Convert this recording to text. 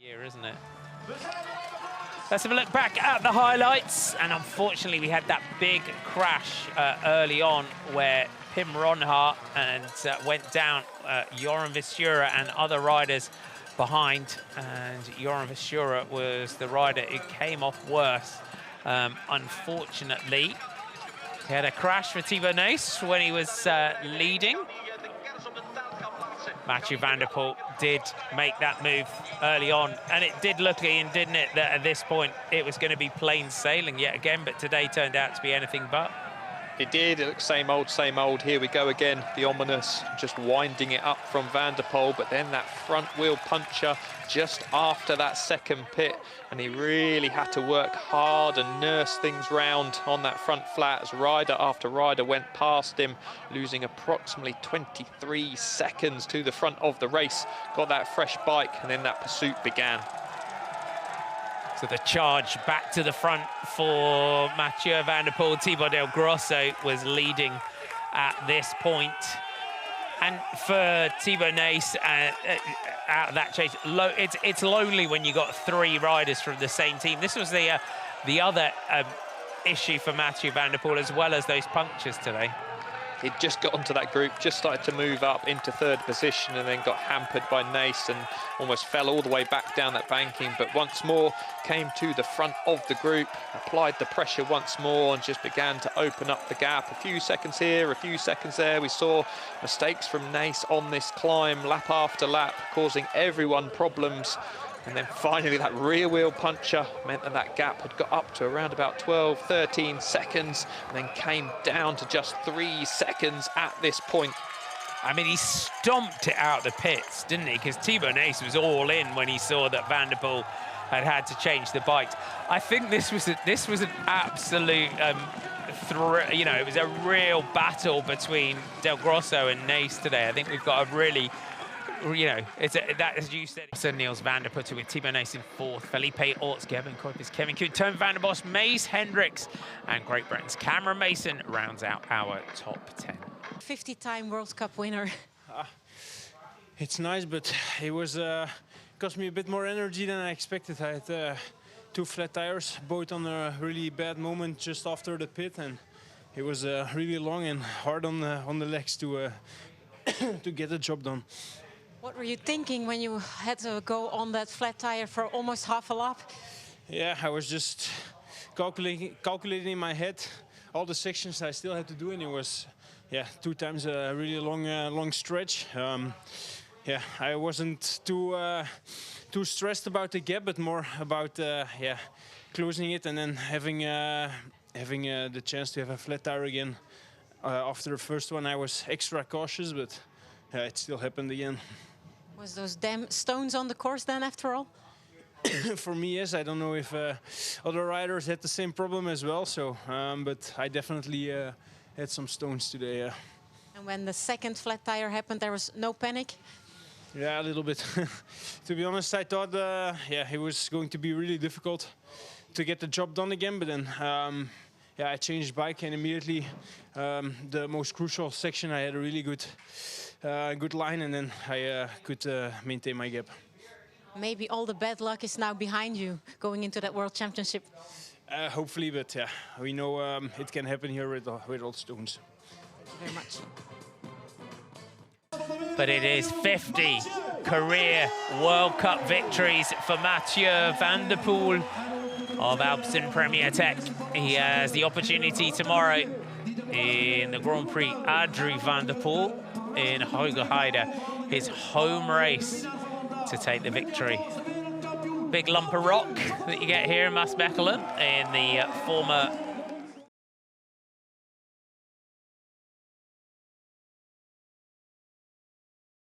Here, isn't it? Let's have a look back at the highlights. And unfortunately, we had that big crash early on where Pim Ronhart and went down Joran Visura and other riders behind. And Joran Visura was the rider who came off worse. Unfortunately, he had a crash for Thibaut Nys when he was leading. Mathieu van der Poel did make that move early on, and it did look, Ian, didn't it, that at this point it was going to be plain sailing yet again, but today turned out to be anything but. It did. It looked same old, same old. Here we go again. The ominous, just winding it up from Van der Poel, but then that front wheel puncher just after that second pit, and he really had to work hard and nurse things round on that front flat as rider after rider went past him, losing approximately 23 seconds to the front of the race. Got that fresh bike, and then that pursuit began. So the charge back to the front for Mathieu van der Poel. Thibaut Del Grosso was leading at this point. And for Thibaut Nys, out of that chase, it's lonely when you got three riders from the same team. This was the other issue for Mathieu van der Poel, as well as those punctures today. He'd just got onto that group, just started to move up into third position, and then got hampered by Nys and almost fell all the way back down that banking, but once more came to the front of the group, applied the pressure once more and just began to open up the gap. A few seconds here, a few seconds there. We saw mistakes from Nys on this climb, lap after lap, causing everyone problems. And then finally that rear wheel puncher meant that that gap had got up to around about 12, 13 seconds, and then came down to just 3 seconds at this point. I mean, he stomped it out the pits, didn't he? Because Thibaut Nys was all in when he saw that Van der Poel had to change the bikes. I think this was an absolute, you know, it was a real battle between Del Grosso and Nys today. I think we've got a really, you know, that, as you said, so Niels van der Putten with Thibaut Nys in fourth, Felipe Orts, Gavin Kuipers, Kevin Kuhn, Toon van der Bos, Mace Hendricks, and Great Britain's Cameron Mason rounds out our top 10. 50-time World Cup winner. It's nice, but it was cost me a bit more energy than I expected. I had 2 flat tires, both on a really bad moment just after the pit, and it was really long and hard on the legs to to get the job done. What were you thinking when you had to go on that flat tire for almost half a lap? Yeah, I was just calculating in my head all the sections I still had to do, and it was, yeah, 2 times a really long stretch. Yeah, I wasn't too stressed about the gap, but more about yeah, closing it and then having the chance to have a flat tire again. After the first one, I was extra cautious, but it still happened again. Was those damn stones on the course then, after all? For me, yes. I don't know if other riders had the same problem as well. So, but I definitely had some stones today. And when the second flat tire happened, there was no panic? Yeah, a little bit. To be honest, I thought, yeah, it was going to be really difficult to get the job done again. But then, yeah, I changed bike, and immediately the most crucial section, I had a really good line, and then I could maintain my gap. Maybe all the bad luck is now behind you going into that World Championship. Hopefully, but yeah, we know it can happen here with all stones. Thank you very much. But it is 50 career World Cup victories for Mathieu van der Poel of Alpecin Premier Tech. He has the opportunity tomorrow in the Grand Prix Adrie van der Poel in Hogerheide, his home race, to take the victory. Big lump of rock that you get here in Maasmechelen in the former